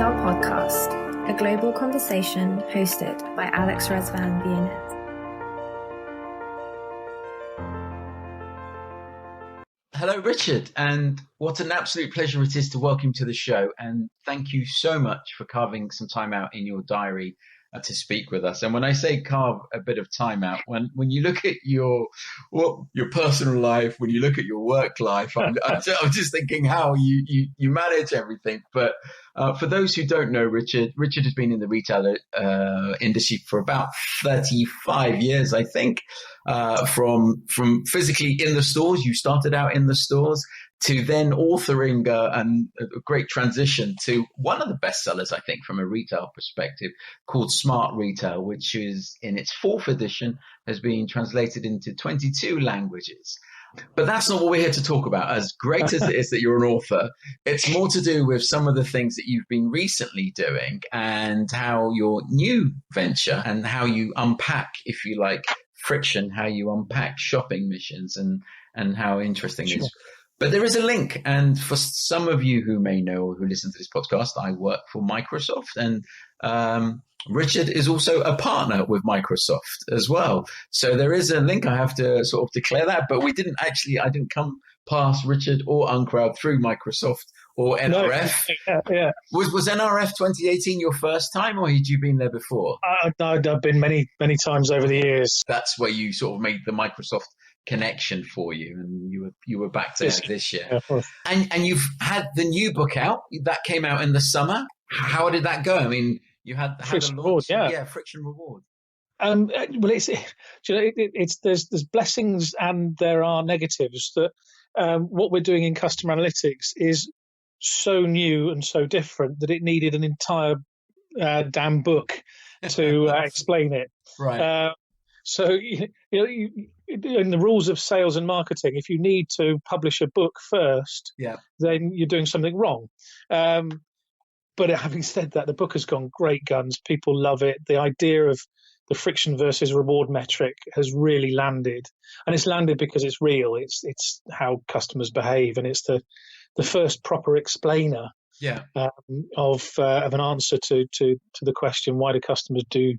Retail Podcast, a global conversation hosted by Alex Resvan Viennet. Hello, Richard, and what an absolute pleasure it is to welcome you to the show. And thank you so much for carving some time out in your diary to speak with us. And when I say carve a bit of time out, when you look at your personal life, when you look at your work life, I'm just thinking how you manage everything. But for those who don't know Richard has been in the retail industry for about 35 years, I think. From physically in the stores, you started out in the stores, to then authoring and a great transition to one of the bestsellers, I think, from a retail perspective, called Smart Retail, which is in its 4th edition, has been translated into 22 languages. But that's not what we're here to talk about. As great as it is that you're an author, it's more to do with some of the things that you've been recently doing and how your new venture and how you unpack, if you like, friction, how you unpack shopping missions and how interesting it is. But there is a link. And for some of you who may know or who listen to this podcast, I work for Microsoft, and Richard is also a partner with Microsoft as well. So there is a link. I have to sort of declare that, but I didn't come past Richard or Uncrowd through Microsoft or NRF. No, yeah. Was NRF 2018 your first time, or had you been there before? I've been many times over the years. That's where you sort of made the Microsoft connection for you, and you were back there this year. Yeah, and you've had the new book out that came out in the summer. How did that go? I mean, you had Friction a Reward, Friction Reward. Well, there's blessings and there are negatives. That what we're doing in customer analytics is so new and so different that it needed an entire damn book to explain it. Right. So, in the rules of sales and marketing, if you need to publish a book first, then you're doing something wrong. But having said that, the book has gone great guns. People love it. The idea of the friction versus reward metric has really landed. And it's landed because it's real. It's how customers behave. And it's the first proper explainer of an answer to the question, why do customers do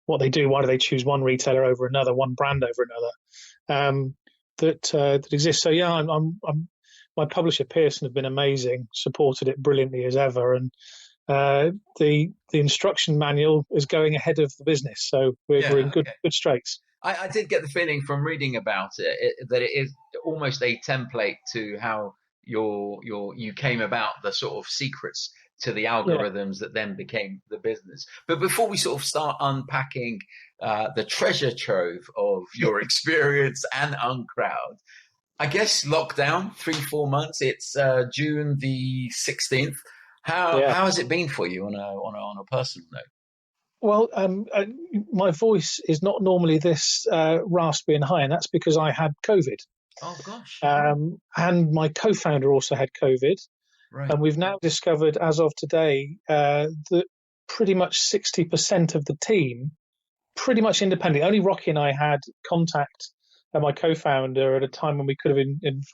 what they do? Why do they choose one retailer over another, one brand over another? That exists. So my publisher Pearson have been amazing, supported it brilliantly as ever, and the instruction manual is going ahead of the business. So we're in good straits. I did get the feeling from reading about it that it is almost a template to how you came about the sort of secrets to the algorithms that then became the business. But before we sort of start unpacking the treasure trove of your experience and Uncrowd, I guess lockdown, 3-4 months. It's June the 16th. How has it been for you on a personal note? Well, my voice is not normally this raspy and high, and that's because I had COVID. Oh gosh. And my co-founder also had COVID. Right. And we've now discovered, as of today, that pretty much 60% of the team, pretty much independently, only Rocky and I had contact, my co-founder, at a time when we could have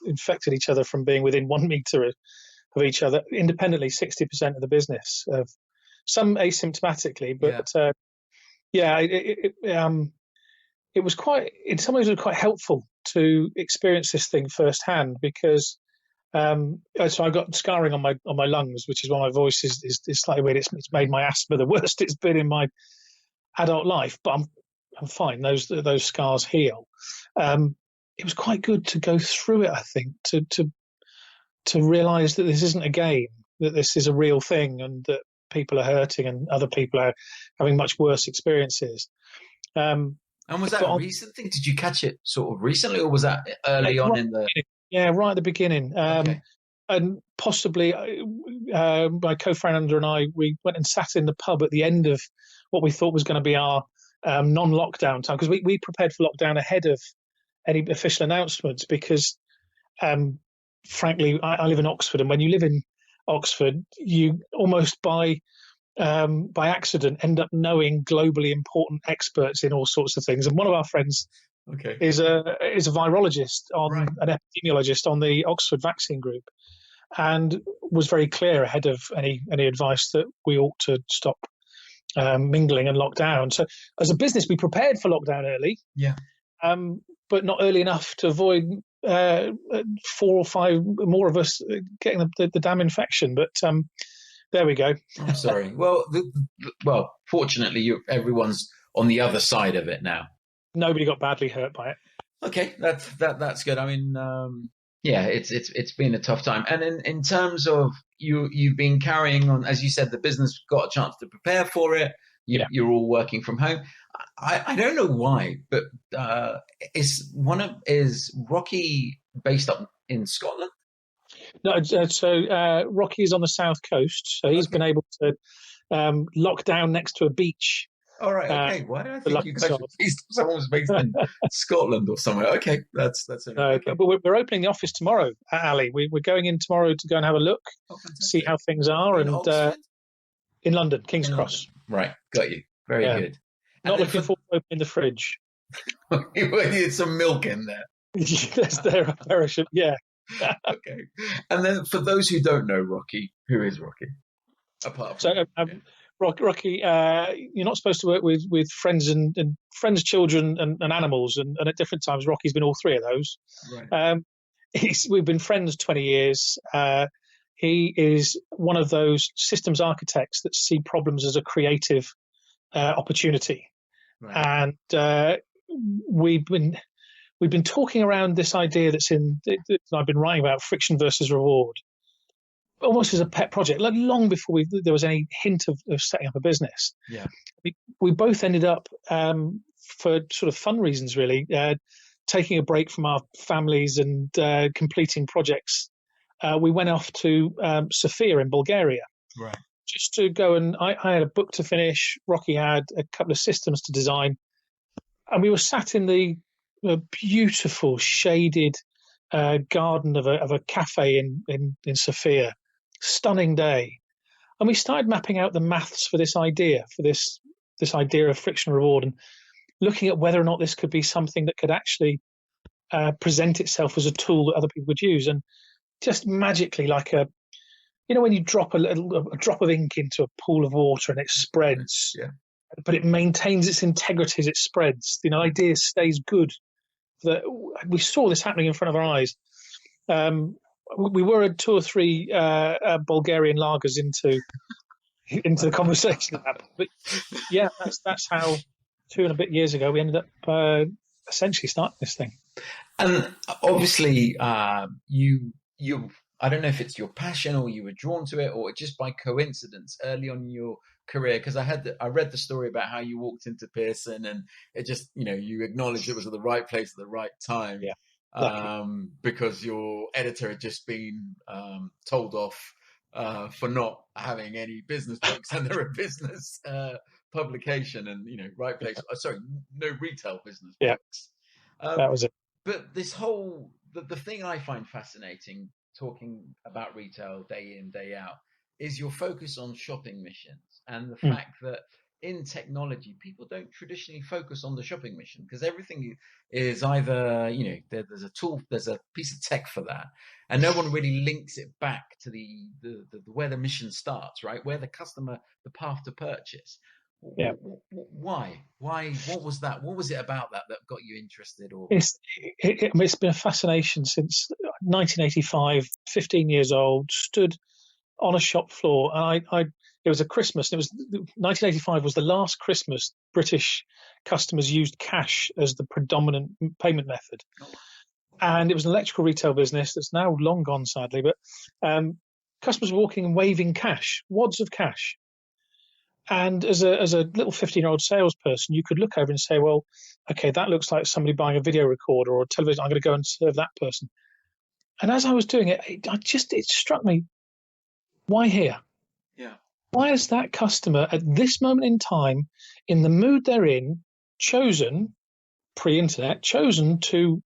infected each other from being within 1 meter of each other. Independently, 60% of the business, some asymptomatically, but it was quite, in some ways, it was quite helpful to experience this thing firsthand, because so I got scarring on my lungs, which is why my voice is slightly weird. It's made my asthma the worst it's been in my adult life, but I'm fine. Those scars heal. It was quite good to go through it, I think, to realise that this isn't a game, that this is a real thing, and that people are hurting and other people are having much worse experiences. And was that a recent thing? Did you catch it sort of recently, or was that early on in the... Yeah, right at the beginning. And possibly my co-founder and I, we went and sat in the pub at the end of what we thought was going to be our non-lockdown time, because we prepared for lockdown ahead of any official announcements, because frankly, I live in Oxford, and when you live in Oxford, you almost by accident end up knowing globally important experts in all sorts of things. And one of our friends is a virologist, an epidemiologist on the Oxford vaccine group. and was very clear ahead of any advice that we ought to stop mingling and lock down. So as a business, we prepared for lockdown early, but not early enough to avoid 4 or 5 more of us getting the damn infection. But there we go. I'm sorry. Well, fortunately, everyone's on the other side of it now. Nobody got badly hurt by it. Okay, that's good. I mean, it's been a tough time. And in terms of you've been carrying on, as you said, the business got a chance to prepare for it. You're all working from home. I don't know why, but is Rocky based up in Scotland? No, so Rocky is on the south coast, so he's been able to lock down next to a beach. All right. Okay. Why do I think you guys someone was based in Scotland or somewhere? Okay, that's okay. But we're opening the office tomorrow at Ali. We're going in tomorrow to go and have a look, see how things are, in London, King's Cross. Right, got you. Very good. Not looking forward to opening the fridge. You need some milk in there. Yes, there should. Yeah. Okay. And then for those who don't know Rocky, who is Rocky? Apart from Rocky, you're not supposed to work with friends and friends, children, and animals, and at different times, Rocky's been all three of those. Right. We've been friends 20 years. He is one of those systems architects that see problems as a creative opportunity, right. And we've been talking around this idea that I've been writing about, friction versus reward, almost as a pet project, long before there was any hint of setting up a business. Yeah, we both ended up for sort of fun reasons, really, taking a break from our families and completing projects. We went off to Sofia in Bulgaria, right, just to go, and I had a book to finish. Rocky had a couple of systems to design, and we were sat in the beautiful shaded garden of a cafe in Sofia. Stunning day, and we started mapping out the maths for this idea of friction reward, and looking at whether or not this could be something that could actually present itself as a tool that other people would use. And just magically, like when you drop a drop of ink into a pool of water and it spreads, but it maintains its integrity as it spreads. The idea stays good. We saw this happening in front of our eyes. We were at 2 or 3 Bulgarian lagers into the conversation. But yeah, that's how 2 and a bit years ago we ended up essentially starting this thing. And obviously, you I don't know if it's your passion or you were drawn to it or just by coincidence early on in your career, because I read the story about how you walked into Pearson and it just you acknowledged it was at the right place at the right time. Yeah. Because your editor had just been told off for not having any business books, and they're a business publication, and right place. No retail business books. That was it. But this whole the thing I find fascinating, talking about retail day in day out, is your focus on shopping missions and the fact that in technology, people don't traditionally focus on the shopping mission because everything is either, there's a tool, there's a piece of tech for that, and no one really links it back to the where the mission starts, right? Where the customer, the path to purchase. Yeah. Why? What was that? What was it about that got you interested? Or it's been a fascination since 1985. 15 years old, stood on a shop floor, and it was a Christmas. It was 1985 was the last Christmas British customers used cash as the predominant payment method, and it was an electrical retail business that's now long gone, sadly. But customers were walking and waving cash, wads of cash. And as a little 15-year-old salesperson, you could look over and say, well, okay, that looks like somebody buying a video recorder or a television. I'm going to go and serve that person. And as I was doing it, it struck me, why here? Yeah. Why is that customer at this moment in time, in the mood they're in, chosen, pre-internet, to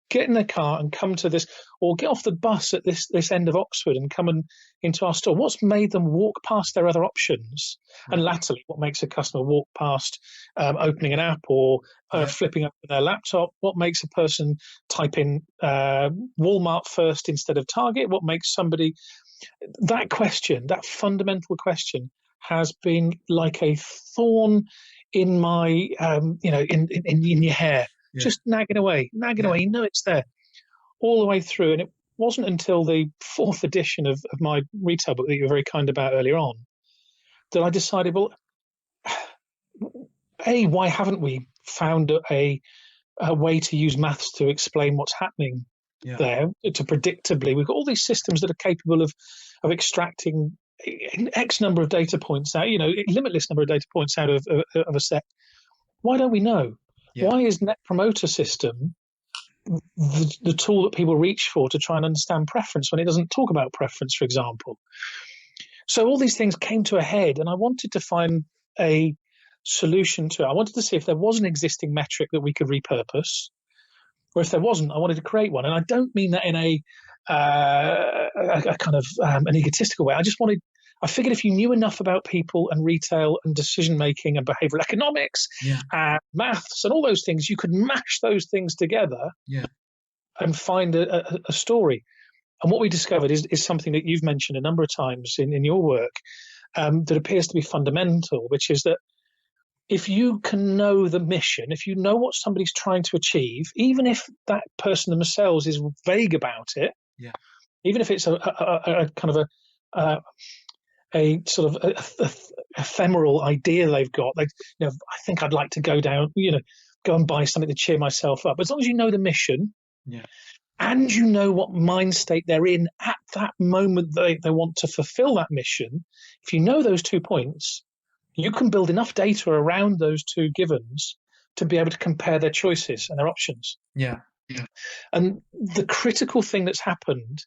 get in their car and come to this, or get off the bus at this end of Oxford and come into our store? What's made them walk past their other options? Right. And latterly, what makes a customer walk past opening an app or flipping up their laptop? What makes a person type in Walmart first instead of Target? What makes somebody... That question, that fundamental question, has been like a thorn in my, in your hair, just nagging away. You know it's there all the way through. And it wasn't until the 4th edition of my retail book that you were very kind about earlier on that I decided, well, why haven't we found a way to use maths to explain what's happening there, to predictably? We've got all these systems that are capable of extracting X number of data points out, limitless number of data points out of a set. Why don't we know? Why is Net Promoter System the tool that people reach for to try and understand preference when it doesn't talk about preference, for example? So all these things came to a head, and I wanted to find a solution to it. I wanted to see if there was an existing metric that we could repurpose, or if there wasn't, I wanted to create one. And I don't mean that in a kind of an egotistical way. I figured if you knew enough about people and retail and decision making and behavioral economics and maths and all those things, you could mash those things together and find a story. And what we discovered is something that you've mentioned a number of times in your work that appears to be fundamental, which is that if you can know the mission, if you know what somebody's trying to achieve, even if that person themselves is vague about it, even if it's a kind of a sort of ephemeral idea they've got, like, I think I'd like to go and buy something to cheer myself up. But as long as you know the mission, and you know what mind state they're in at that moment they want to fulfill that mission, if you know those 2 points, you can build enough data around those two givens to be able to compare their choices and their options. And the critical thing that's happened,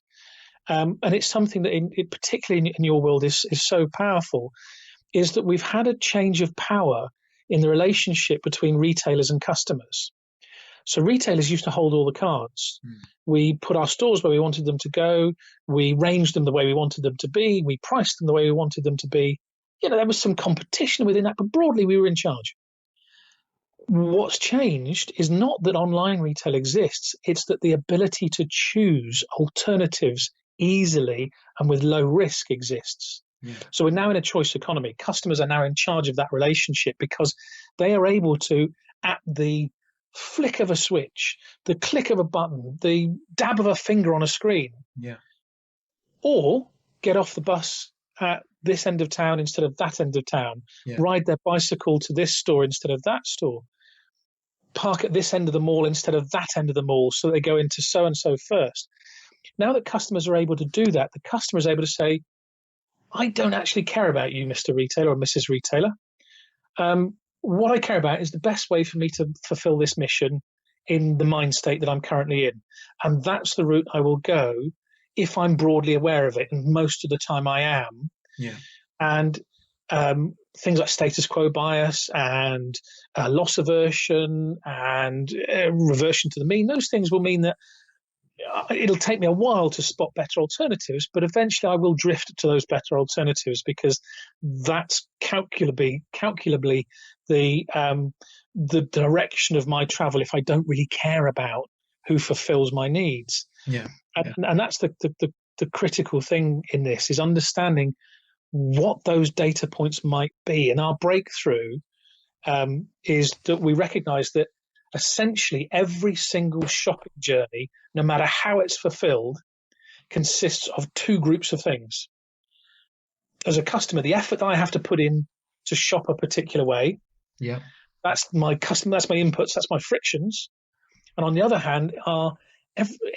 and it's something that particularly in your world is so powerful, is that we've had a change of power in the relationship between retailers and customers. So retailers used to hold all the cards. We put our stores where we wanted them to go. We ranged them the way we wanted them to be. We priced them the way we wanted them to be. There was some competition within that, but broadly we were in charge. What's changed is not that online retail exists. It's that the ability to choose alternatives easily and with low risk exists. So we're now in a choice economy. Customers are now in charge of that relationship because they are able to, at the flick of a switch, the click of a button, the dab of a finger on a screen, or get off the bus at this end of town instead of that end of town, ride their bicycle to this store instead of that store, park at this end of the mall instead of that end of the mall, so they go into so-and-so first. Now that customers are able to do that, the customer is able to say, I don't actually care about you, Mr. Retailer or Mrs. Retailer. What I care about is the best way for me to fulfill this mission in the mind state that I'm currently in. And that's the route I will go if I'm broadly aware of it. And most of the time I am. And things like status quo bias and loss aversion and reversion to the mean, those things will mean that it'll take me a while to spot better alternatives, but eventually I will drift to those better alternatives because that's calculably the direction of my travel if I don't really care about who fulfills my needs. And that's the critical thing in this, is understanding what those data points might be. And our breakthrough is that we recognize that essentially every single shopping journey, no matter how it's fulfilled, consists of two groups of things. As a customer, the effort that I have to put in to shop a particular way, that's my customer, that's my inputs, that's my frictions. And on the other hand are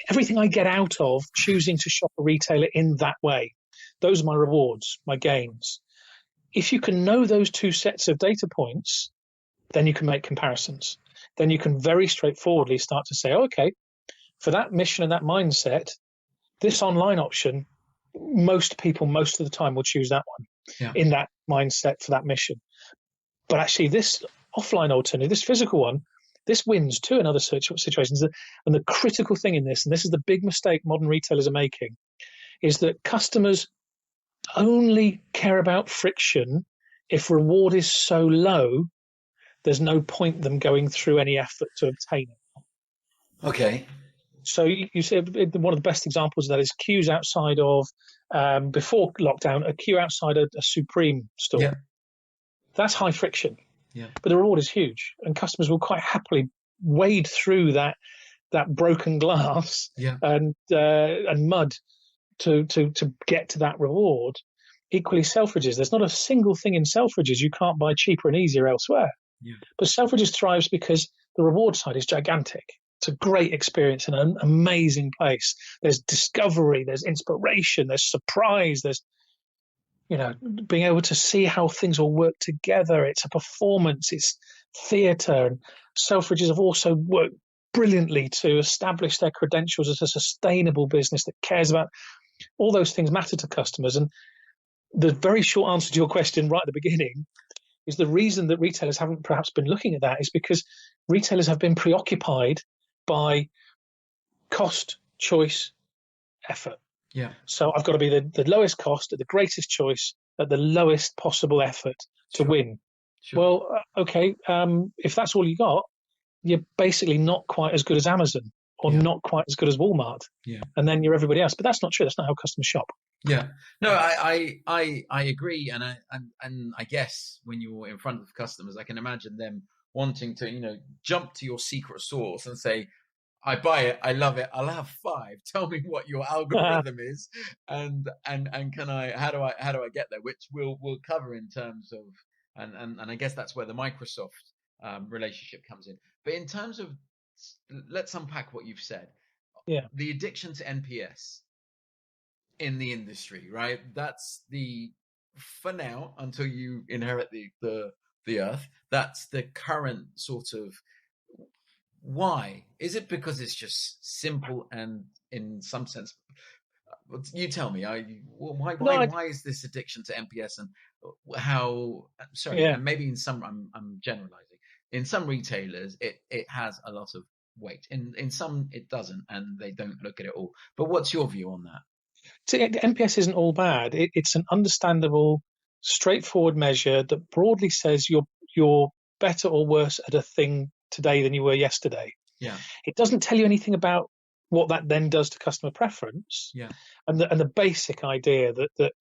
everything I get out of choosing to shop a retailer in that way. Those are my rewards, my gains. If you can know those two sets of data points, then you can make comparisons. Then you can very straightforwardly start to say, okay, for that mission and that mindset, this online option, most people most of the time will choose that one in that mindset for that mission. But actually this offline alternative, this physical one, This wins too in other situations. And the critical thing in this, and this is the big mistake modern retailers are making, is that customers only care about friction if reward is so low, there's no point them going through any effort to obtain it. Okay. So you said one of the best examples of that is queues outside of, before lockdown, a queue outside a Supreme store. Yeah. That's high friction. Yeah. But the reward is huge, and customers will quite happily wade through that broken glass and mud to get to that reward. Equally, Selfridges, there's not a single thing in Selfridges you can't buy cheaper and easier elsewhere. Yeah. But Selfridges thrives because the reward side is gigantic. It's a great experience and an amazing place. There's discovery, there's inspiration, there's surprise, there's, being able to see how things all work together. It's a performance, it's theatre. And Selfridges have also worked brilliantly to establish their credentials as a sustainable business that cares about all those things matter to customers. And the very short answer to your question right at the beginning is the reason that retailers haven't perhaps been looking at that is because retailers have been preoccupied by cost, choice, effort. Yeah. So I've got to be the lowest cost at the greatest choice at the lowest possible effort to win. Sure. Well, okay, if that's all you got, you're basically not quite as good as Amazon or not quite as good as Walmart. Yeah. And then you're everybody else. But that's not true. That's not how customers shop. Yeah. No, I agree. And I guess when you're in front of customers, I can imagine them wanting to, jump to your secret sauce and say, I buy it, I love it, I'll have 5. Tell me what your algorithm is, and can how do I get there? Which we'll cover in terms of, and I guess that's where the Microsoft relationship comes in. But in terms of, let's unpack what you've said. Yeah. The addiction to NPS in the industry, right? That's for now, until you inherit the earth, that's the current sort of. Why? Is it because it's just simple and in some sense? You tell me. Why is this addiction to NPS and how? Sorry, and maybe in some, I'm generalizing. In some retailers, it has a lot of weight. In some, it doesn't, and they don't look at it all. But what's your view on that? So NPS isn't all bad. It's an understandable, straightforward measure that broadly says you're better or worse at a thing today than you were yesterday. Yeah. It doesn't tell you anything about what that then does to customer preference. Yeah. And the basic idea that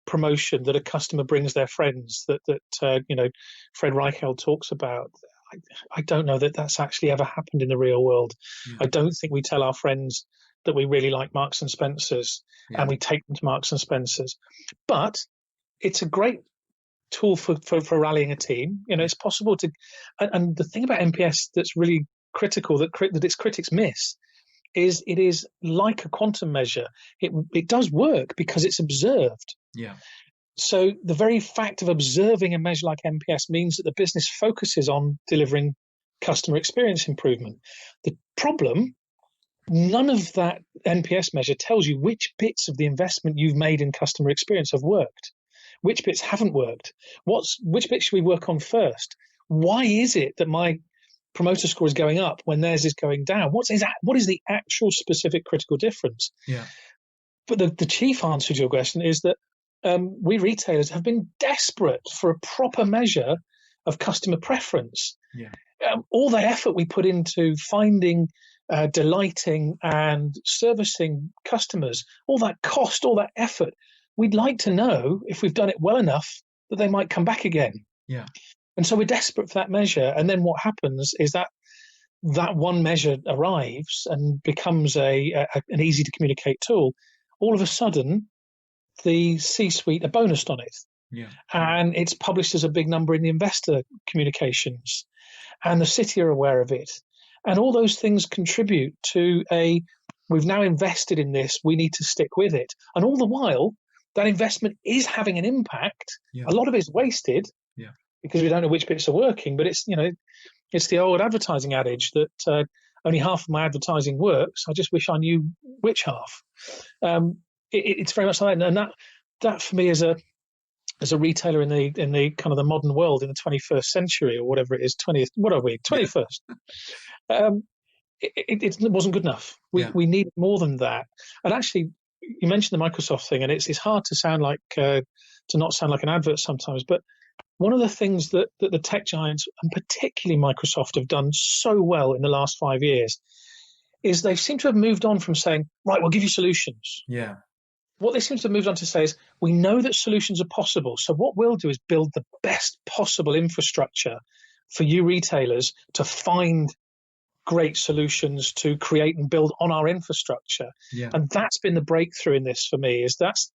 promotion, that a customer brings their friends, that Fred Reichheld talks about. I don't know that that's actually ever happened in the real world. Yeah. I don't think we tell our friends that we really like Marks and Spencer's and we take them to Marks and Spencer's. But it's a great tool for rallying a team. It's possible to, and the thing about NPS that's really critical that its critics miss is it is like a quantum measure. It does work because it's observed. Yeah. So the very fact of observing a measure like NPS means that the business focuses on delivering customer experience improvement. The problem, none of that NPS measure tells you which bits of the investment you've made in customer experience have worked. Which bits haven't worked? Which bits should we work on first? Why is it that my promoter score is going up when theirs is going down? What is the actual specific critical difference? Yeah. But the chief answer to your question is that we retailers have been desperate for a proper measure of customer preference. Yeah. All the effort we put into finding, delighting and servicing customers, all that cost, all that effort, we'd like to know if we've done it well enough that they might come back again. Yeah. And so we're desperate for that measure. And then what happens is that one measure arrives and becomes an easy to communicate tool. All of a sudden, the C-suite are bonused on it. Yeah. And it's published as a big number in the investor communications. And the city are aware of it. And all those things contribute to we've now invested in this, we need to stick with it. And all the while, that investment is having an impact. Yeah. A lot of it's wasted because we don't know which bits are working. But it's the old advertising adage that only half of my advertising works. I just wish I knew which half. It's very much like that. And that for me is as a retailer in the kind of the modern world in the 21st century or whatever it is, 20th, what are we, 21st? It wasn't good enough. We need more than that. And actually, you mentioned the Microsoft thing, and it's hard to sound like to not sound like an advert sometimes. But one of the things that the tech giants, and particularly Microsoft, have done so well in the last 5 years is they seem to have moved on from saying, right, we'll give you solutions. Yeah. What they seem to have moved on to say is, we know that solutions are possible. So what we'll do is build the best possible infrastructure for you retailers to find great solutions to create and build on our infrastructure. Yeah. And that's been the breakthrough in this for me, is that's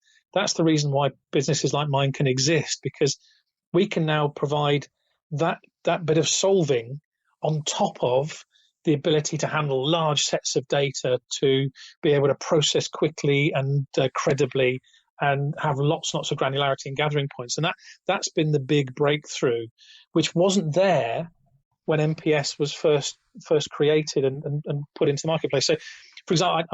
the reason why businesses like mine can exist, because we can now provide that bit of solving on top of the ability to handle large sets of data, to be able to process quickly and credibly, and have lots of granularity and gathering points. And that's been the big breakthrough, which wasn't there when NPS was first created and put into the marketplace. So, for example,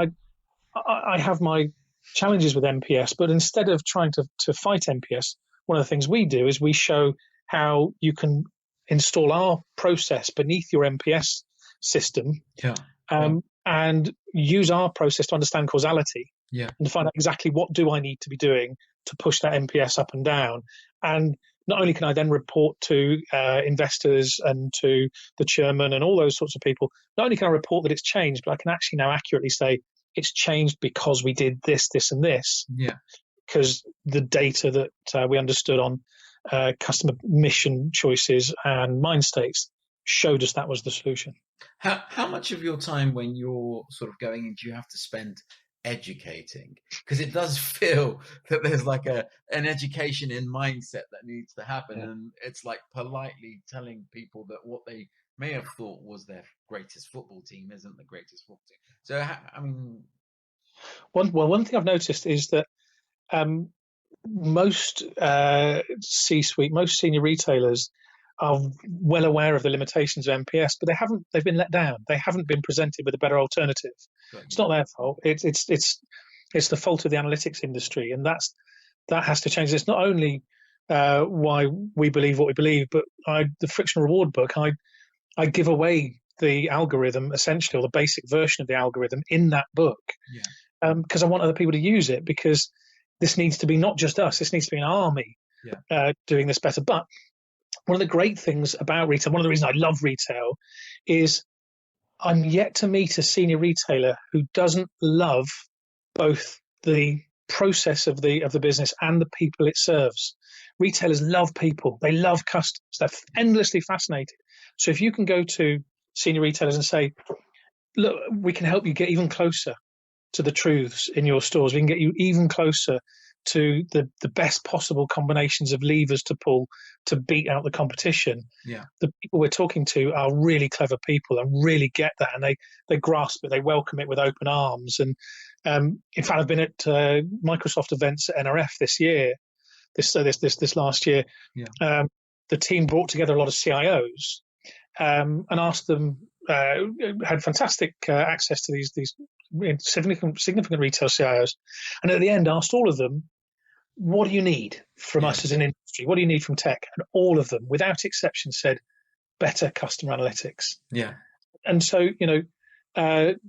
I have my challenges with NPS, but instead of trying to fight NPS, one of the things we do is we show how you can install our process beneath your NPS system, and use our process to understand causality, and to find out exactly what do I need to be doing to push that NPS up and down. And not only can I then report to investors and to the chairman and all those sorts of people, not only can I report that it's changed, but I can actually now accurately say it's changed because we did this, this, and this. Yeah. Because the data that we understood on customer mission choices and Mindstates showed us that was the solution. How much of your time when you're sort of going in do you have to spend educating? Because it does feel that there's like an education in mindset that needs to happen, and it's like politely telling people that what they may have thought was their greatest football team isn't the greatest football team. So I mean, one thing I've noticed is that most C-suite, most senior retailers are well aware of the limitations of NPS, but they've been let down. They haven't been presented with a better alternative. It's not their fault. It's the fault of the analytics industry, and that has to change. It's not only why we believe what we believe, but the friction reward book, I give away the algorithm essentially, or the basic version of the algorithm in that book, because I want other people to use it, because this needs to be not just us. This needs to be an army doing this better. But one of the great things about retail, one of the reasons I love retail, is I'm yet to meet a senior retailer who doesn't love both the process of the business and the people it serves. Retailers love people. They love customers. They're endlessly fascinated. So if you can go to senior retailers and say, look, we can help you get even closer to the truths in your stores. We can get you even closer to the best possible combinations of levers to pull to beat out the competition. The people we're talking to are really clever people and really get that, and they grasp it, they welcome it with open arms. And in fact, I've been at Microsoft events at NRF this year, this last year. The team brought together a lot of CIOs and asked them, had fantastic access to these significant retail CIOs, and at the end asked all of them, what do you need from us as an industry? What do you need from tech? And all of them, without exception, said better customer analytics. And so,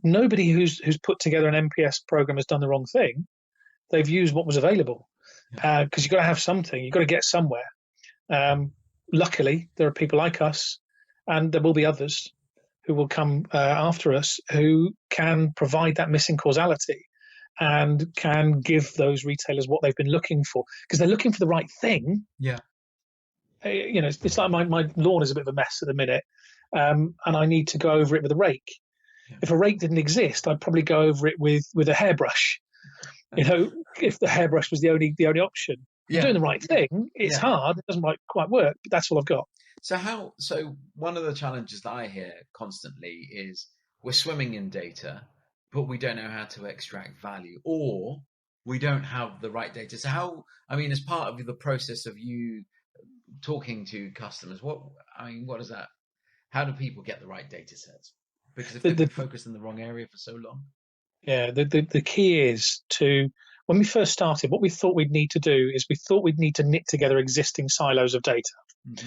nobody who's put together an NPS program has done the wrong thing. They've used what was available, because you've got to have something. You've got to get somewhere. Luckily, there are people like us, and there will be others who will come after us who can provide that missing causality and can give those retailers what they've been looking for, because they're looking for the right thing. It's like my lawn is a bit of a mess at the minute, and I need to go over it with a rake. If a rake didn't exist, I'd probably go over it with a hairbrush. If the hairbrush was the only option. You're doing the right thing. It's hard. It doesn't quite work, but that's all I've got. So one of the challenges that I hear constantly is we're swimming in data, but we don't know how to extract value, or we don't have the right data. So as part of the process of you talking to customers, what is that? How do people get the right data sets? Because if they've been focused in the wrong area for so long. The key is to, when we first started, what we thought we'd need to do is we thought we'd need to knit together existing silos of data. Mm-hmm.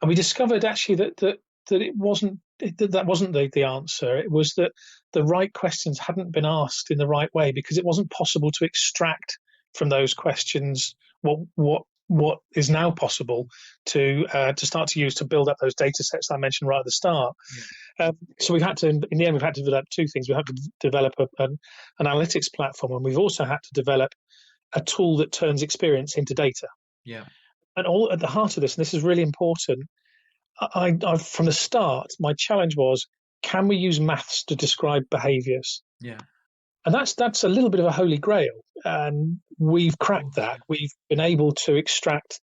And we discovered actually that it wasn't the answer. It was that the right questions hadn't been asked in the right way, because it wasn't possible to extract from those questions what is now possible to start to use to build up those data sets that I mentioned right at the start. Yeah. So we've had to, in the end, we've had to develop two things. We've had to develop an analytics platform, and we've also had to develop a tool that turns experience into data. Yeah. And all at the heart of this, and this is really important, I from the start, my challenge was, can we use maths to describe behaviours? Yeah. And that's a little bit of a holy grail, and we've cracked that. We've been able to extract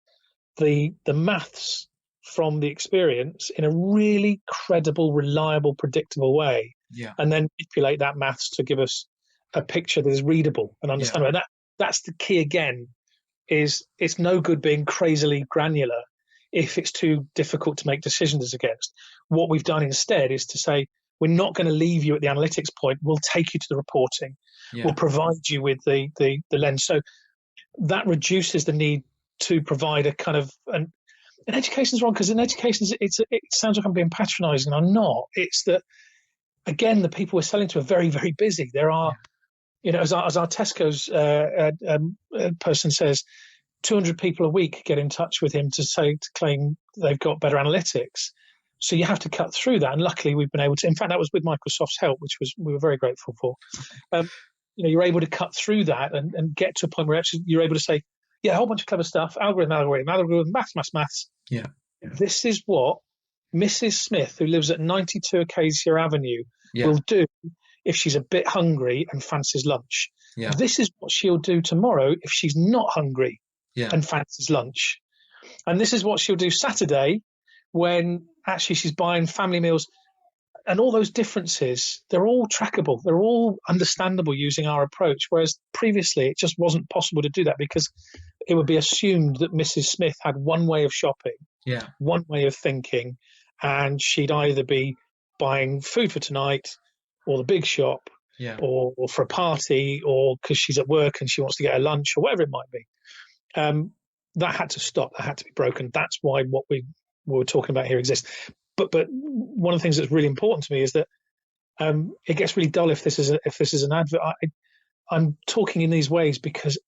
the maths from the experience in a really credible, reliable, predictable way, and then manipulate that maths to give us a picture that is readable and understandable. And that's the key again, is it's no good being crazily granular if it's too difficult to make decisions against. What we've done instead is to say, we're not going to leave you at the analytics point. We'll take you to the reporting. Yeah. We'll provide you with the lens. So that reduces the need to provide a kind of an education's wrong, because in education it sounds like I'm being patronising. I'm not. It's that, again, the people we're selling to are very, very busy. There are, as our Tesco's person says, 200 people a week get in touch with him to claim they've got better analytics. So you have to cut through that, and luckily we've been able to. In fact, that was with Microsoft's help, which we were very grateful for. You're able to cut through that and get to a point where actually you're able to say, a whole bunch of clever stuff, algorithm, maths. Yeah. This is what Mrs. Smith, who lives at 92 Acacia Avenue, will do if she's a bit hungry and fancies lunch. Yeah. This is what she'll do tomorrow if she's not hungry and fancies lunch. And this is what she'll do Saturday when actually she's buying family meals. And all those differences, they're all trackable. They're all understandable using our approach, whereas previously it just wasn't possible to do that, because it would be assumed that Mrs. Smith had one way of shopping, one way of thinking, and she'd either be buying food for tonight or the big shop or for a party, or because she's at work and she wants to get her lunch, or whatever it might be. That had to stop. That had to be broken. That's why what we were talking about here exists. But one of the things that's really important to me is that it gets really dull if this is an advert. I'm talking in these ways because,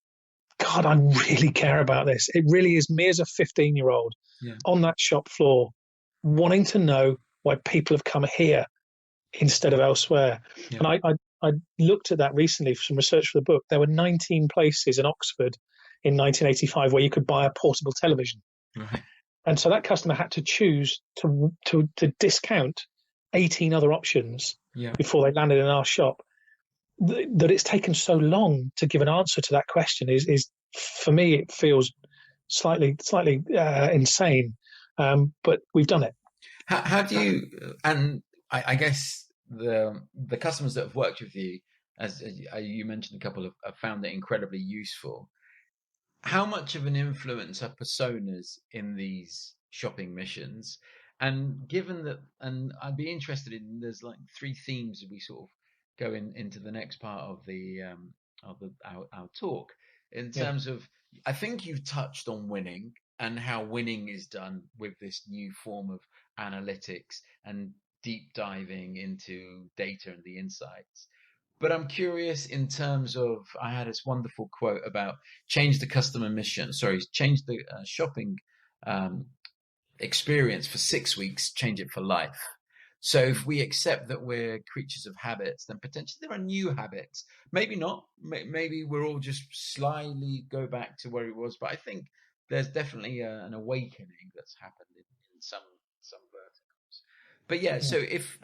God, I really care about this. It really is me as a 15-year-old on that shop floor wanting to know why people have come here instead of elsewhere. Yeah. And I looked at that recently for some research for the book. There were 19 places in Oxford in 1985 where you could buy a portable television. Right. And so that customer had to choose to discount 18 other options before they landed in our shop. That it's taken so long to give an answer to that question is for me, it feels slightly insane. But we've done it. How do you? And I guess the customers that have worked with you, as you mentioned, a couple have found it incredibly useful. How much of an influence are personas in these shopping missions? And given that, and I'd be interested in, there's like three themes that we sort of go into the next part of our talk in terms of, I think you've touched on winning and how winning is done with this new form of analytics and deep diving into data and the insights. But I'm curious in terms of, I had this wonderful quote about change the shopping experience for 6 weeks, change it for life. So if we accept that we're creatures of habits, then potentially there are new habits. Maybe not. Maybe we're all just slyly go back to where it was. But I think there's definitely an awakening that's happened in some verticals. But so if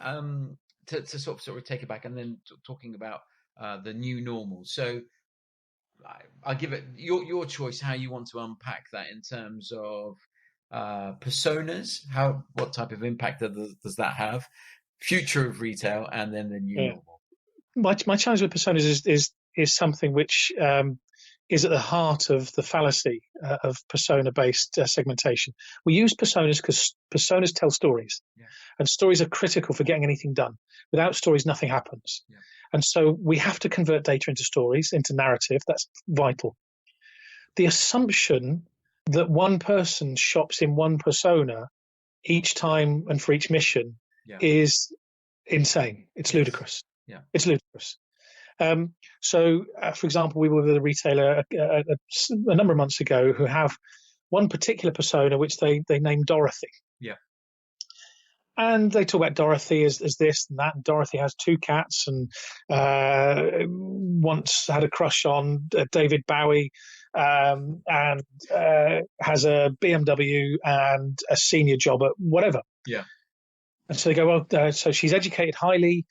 to sort of take it back, and then talking about the new normal. So I'll give it your choice how you want to unpack that in terms of personas. What type of impact does that have? Future of retail, and then the new normal. My challenge with personas is something which is at the heart of the fallacy of persona-based segmentation. We use personas because personas tell stories, and stories are critical for getting anything done. Without stories, nothing happens. And so we have to convert data into stories, into narrative. That's vital. The assumption that one person shops in one persona each time and for each mission is insane. It's ludicrous. It's ludicrous. So, for example, we were with a retailer a number of months ago who have one particular persona which they named Dorothy. And they talk about Dorothy as this and that. And Dorothy has 2 cats and once had a crush on David Bowie and has a BMW and a senior job at whatever. And so they go, well, so she's educated highly.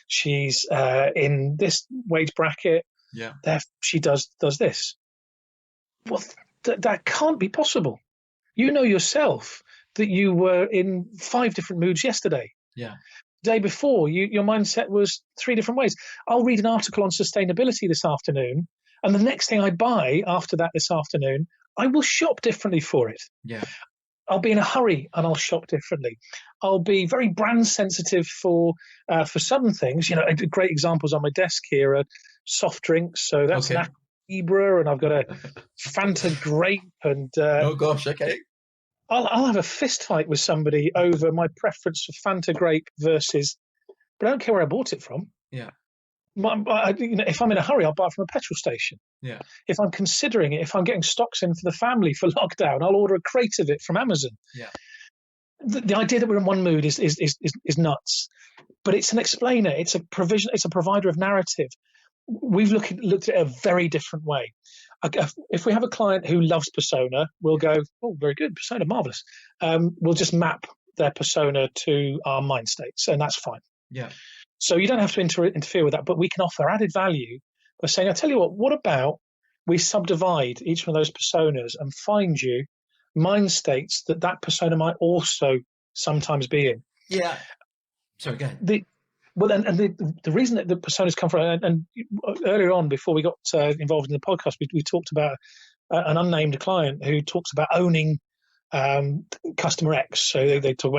She's in this wage bracket. Therefore, she does this. Well, that can't be possible. You know yourself that you were in 5 different moods yesterday. The day before, your mindset was 3 different ways. I'll read an article on sustainability this afternoon, and the next thing I buy after that this afternoon, I will shop differently for it. I'll be in a hurry and I'll shop differently. I'll be very brand sensitive for some things. You know, great examples on my desk here are soft drinks. So that's an Ibra, and I've got a Fanta grape, and oh gosh, okay. I'll have a fist fight with somebody over my preference for Fanta grape versus, but I don't care where I bought it from. If I'm in a hurry, I'll buy it from a petrol station. If I'm considering it, if I'm getting stocks in for the family for lockdown, I'll order a crate of it from Amazon. The idea that we're in one mood is nuts, but it's an explainer. It's a provision. It's a provider of narrative. We've looked at it a very different way. If we have a client who loves persona, we'll go, oh, very good, persona, marvelous. We'll just map their persona to our mind states, and that's fine. So you don't have to interfere with that, but we can offer added value by saying, I tell you what about we subdivide each one of those personas and find you mind states that persona might also sometimes be in. Sorry, go ahead. The reason that the personas come from, and earlier on, before we got involved in the podcast, we talked about an unnamed client who talks about owning customer X. So they talk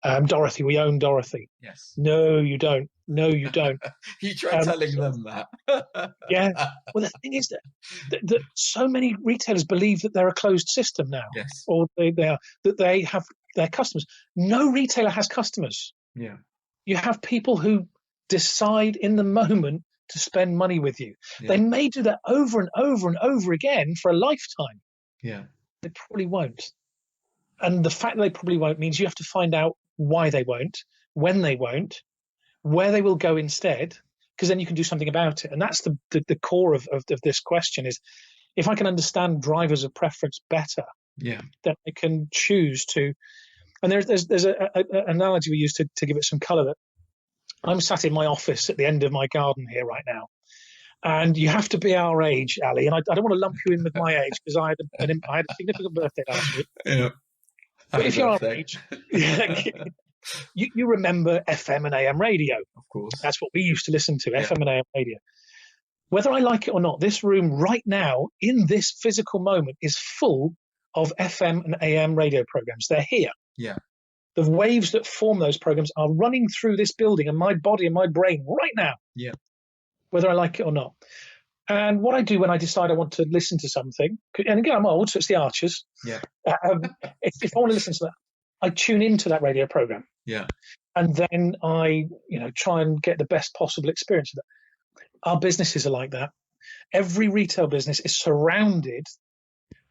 about, Dorothy, we own Dorothy. No, you don't. No, you don't. You try telling them that. Well, the thing is that so many retailers believe that they're a closed system now, or they have their customers. No retailer has customers. You have people who decide in the moment to spend money with you. They may do that over and over and over again for a lifetime. They probably won't. And the fact that they probably won't means you have to find out why they won't, when they won't, where they will go instead, because then you can do something about it. And that's the core of this question is, if I can understand drivers of preference better, then I can choose to. And there's an analogy we use to give it some colour. That I'm sat in my office at the end of my garden here right now, and you have to be our age, Ali. And I don't want to lump you in with my age because I had a significant birthday last week. But if you're our age, you remember FM and AM radio. Of course, that's what we used to listen to, FM and AM radio. Whether I like it or not, this room right now, in this physical moment, is full of FM and AM radio programs. They're here. The waves that form those programs are running through this building and my body and my brain right now. Whether I like it or not. And what I do when I decide I want to listen to something, and again, I'm old, so it's the Archers. If I want to listen to that, I tune into that radio program. And then I, try and get the best possible experience of that. Our businesses are like that. Every retail business is surrounded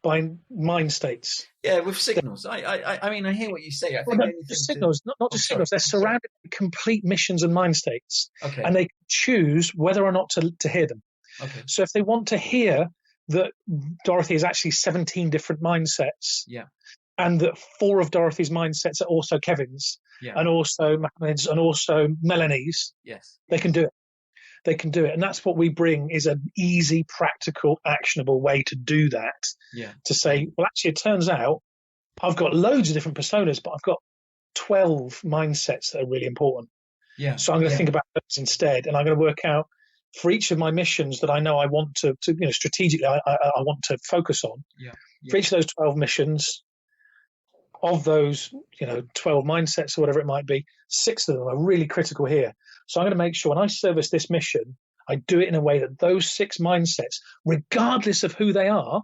by mind states. With signals. I mean, I hear what you say. I think signals, not just signals. They're surrounded by complete missions and mind states. And they choose whether or not to hear them. So if they want to hear that Dorothy is actually 17 different mindsets, and that 4 of Dorothy's mindsets are also Kevin's, and also Mohammed's, and also Melanie's, they can do it. They can do it. And that's what we bring, is an easy, practical, actionable way to do that. To say, well, actually, it turns out I've got loads of different personas, but I've got 12 mindsets that are really important. So I'm going to think about those instead, and I'm going to work out for each of my missions that I know I want to strategically I want to focus on. For each of those 12 missions, of those 12 mindsets or whatever it might be, 6 of them are really critical here. So I'm going to make sure when I service this mission, I do it in a way that those 6 mindsets, regardless of who they are,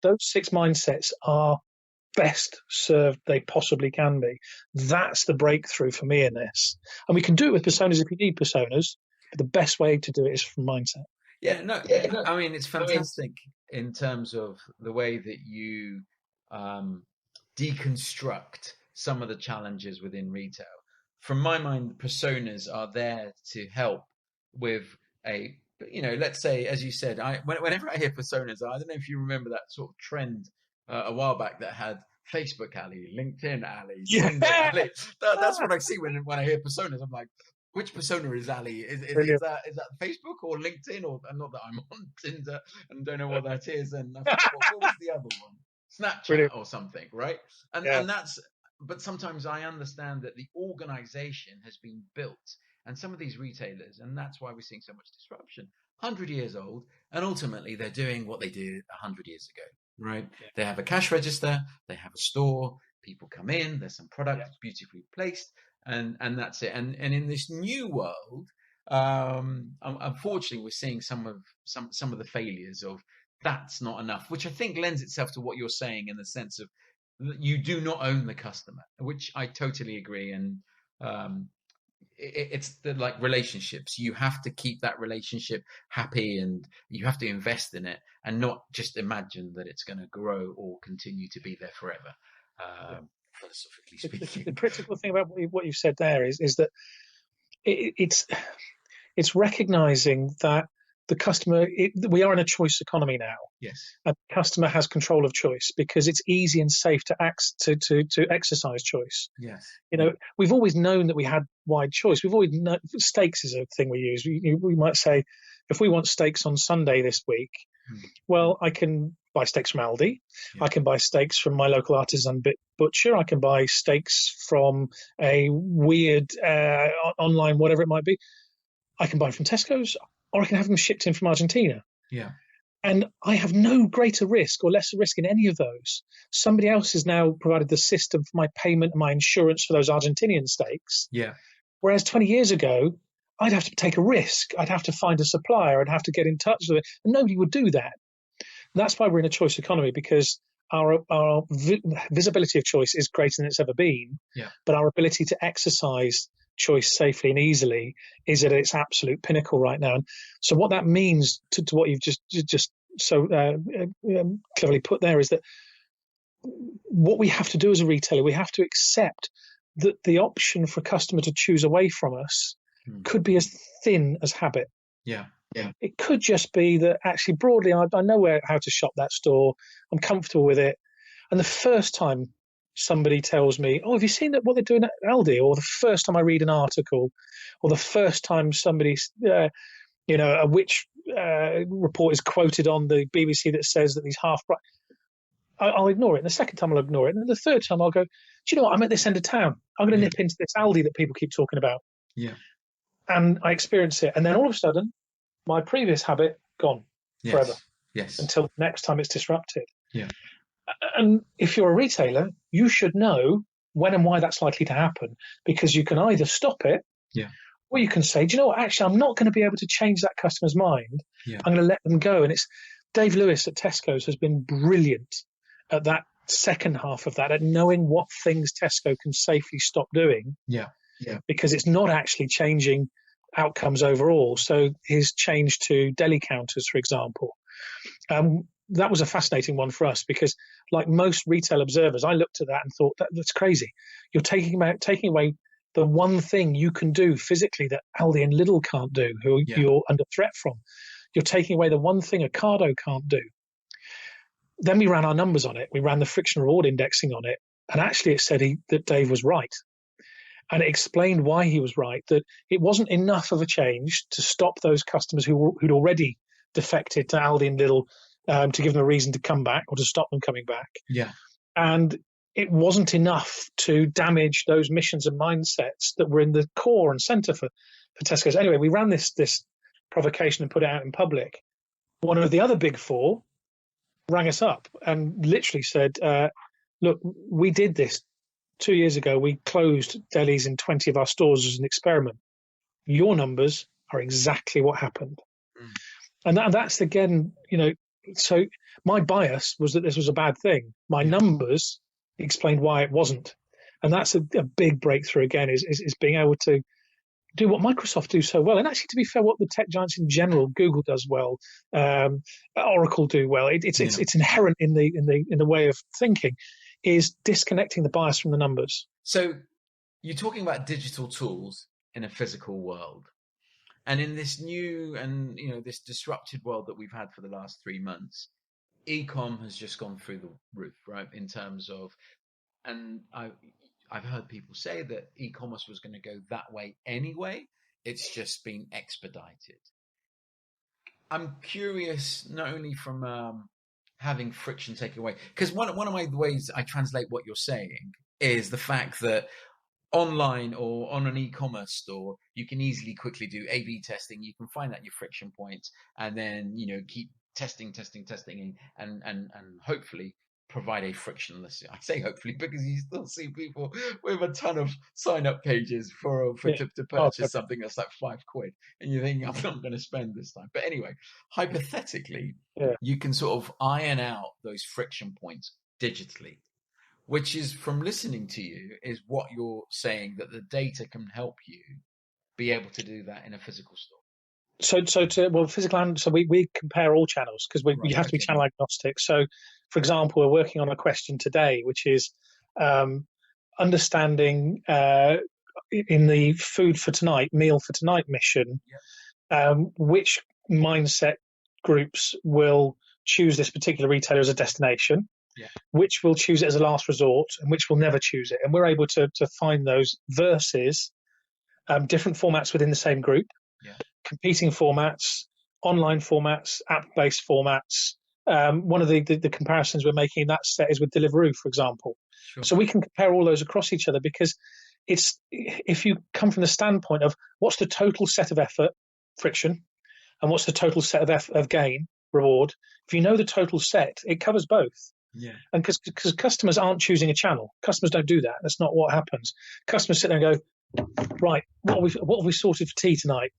those 6 mindsets are best served they possibly can be. That's the breakthrough for me in this. And we can do it with personas if you need personas, but the best way to do it is from mindset. I mean, it's fantastic in terms of the way that you deconstruct some of the challenges within retail. From my mind, personas are there to help with let's say, as you said, whenever I hear personas, I don't know if you remember that sort of trend a while back that had Facebook alley, LinkedIn alley, Tinder alley. That's what I see when I hear personas. I'm like, which persona is Ali? Is that Facebook or LinkedIn? Or not that I'm on Tinder and don't know what that is. And what was the other one? Snapchat or something, right? And that's. But sometimes I understand that the organization has been built, and some of these retailers, and that's why we're seeing so much disruption. 100 years old, and ultimately they're doing what they did 100 years ago, right? Yeah. They have a cash register, they have a store, people come in, there's some product beautifully placed, and that's it. And in this new world, unfortunately, we're seeing some of the failures of that's not enough, which I think lends itself to what you're saying in the sense of you do not own the customer, which I totally agree. And it's the like relationships. You have to keep that relationship happy, and you have to invest in it, and not just imagine that it's going to grow or continue to be there forever. Philosophically speaking, the critical thing about what you've said there is that it's recognizing that the customer, we are in a choice economy now. Yes. And the customer has control of choice because it's easy and safe to exercise choice. Yes. We've always known that we had wide choice. We've always known steaks is a thing we use. We might say, if we want steaks on Sunday this week, well, I can buy steaks from Aldi. Yeah. I can buy steaks from my local artisan butcher. I can buy steaks from a weird online, whatever it might be. I can buy from Tesco's, or I can have them shipped in from Argentina. Yeah. And I have no greater risk or lesser risk in any of those. Somebody else has now provided the system for my payment and my insurance for those Argentinian steaks. Yeah. Whereas 20 years ago, I'd have to take a risk. I'd have to find a supplier. I'd have to get in touch with it. And nobody would do that. And that's why we're in a choice economy, because our visibility of choice is greater than it's ever been. Yeah. But our ability to exercise choice safely and easily is at its absolute pinnacle right now. And so what that means to what you've just so cleverly put there is that what we have to do as a retailer, we have to accept that the option for a customer to choose away from us could be as thin as habit. Yeah. It could just be that actually broadly I know how to shop that store, I'm comfortable with it, and the first time somebody tells me, oh, have you seen what they're doing at Aldi? Or the first time I read an article, or the first time somebody, a witch report is quoted on the BBC that says that these half price, I'll ignore it. And the second time I'll ignore it. And then the third time I'll go, do you know what? I'm at this end of town. I'm going to nip into this Aldi that people keep talking about. Yeah. And I experience it. And then all of a sudden, my previous habit, gone forever. Yes. Until next time it's disrupted. Yeah. And if you're a retailer, you should know when and why that's likely to happen, because you can either stop it, or you can say, do you know what, actually, I'm not going to be able to change that customer's mind. Yeah. I'm going to let them go. And it's Dave Lewis at Tesco's has been brilliant at that second half of that, at knowing what things Tesco can safely stop doing. Yeah. Because it's not actually changing outcomes overall. So his change to deli counters, for example, that was a fascinating one for us, because like most retail observers, I looked at that and thought, that's crazy. You're taking away the one thing you can do physically that Aldi and Lidl can't do, who you're under threat from. You're taking away the one thing Ocado can't do. Then we ran our numbers on it. We ran the friction reward indexing on it. And actually it said that Dave was right. And it explained why he was right, that it wasn't enough of a change to stop those customers who'd already defected to Aldi and Lidl, to give them a reason to come back or to stop them coming back. Yeah. And it wasn't enough to damage those missions and mindsets that were in the core and center for Tesco's. Anyway, we ran this provocation and put it out in public. One of the other big four rang us up and literally said, look, we did this 2 years ago. We closed delis in 20 of our stores as an experiment. Your numbers are exactly what happened. And that's again, so my bias was that this was a bad thing. My numbers explained why it wasn't. And that's a big breakthrough again, is being able to do what Microsoft do so well. And actually, to be fair, what the tech giants in general, Google does well, Oracle do well. It's inherent in the way of thinking, is disconnecting the bias from the numbers. So you're talking about digital tools in a physical world. And in this new and, this disrupted world that we've had for the last 3 months, e-com has just gone through the roof, right? In terms of, and I've heard people say that e-commerce was going to go that way anyway. It's just been expedited. I'm curious, not only from having friction taken away, because one of my ways I translate what you're saying is the fact that online or on an e-commerce store, you can easily quickly do A/B testing. You can find out your friction points, and then keep testing, and hopefully provide a frictionless. I say hopefully because you still see people with a ton of sign-up pages to purchase something that's like £5, and you think, I'm not going to spend this time. But anyway, hypothetically, you can sort of iron out those friction points digitally, which is, from listening to you, is what you're saying, that the data can help you be able to do that in a physical store. Physical and so we compare all channels, because you have to be channel agnostic. So, for example, we're working on a question today, which is understanding in the food for tonight, meal for tonight mission, which mindset groups will choose this particular retailer as a destination, which will choose it as a last resort, and which will never choose it. And we're able to find those versus different formats within the same group. Competing formats, online formats, app-based formats. One of the comparisons we're making in that set is with Deliveroo, for example. Sure. So we can compare all those across each other, because if you come from the standpoint of what's the total set of effort, friction, and what's the total set of gain, reward, if you know the total set, it covers both. And because customers aren't choosing a channel, customers don't do that. That's not what happens. Customers sit there and go, right, what have we sorted for tea tonight?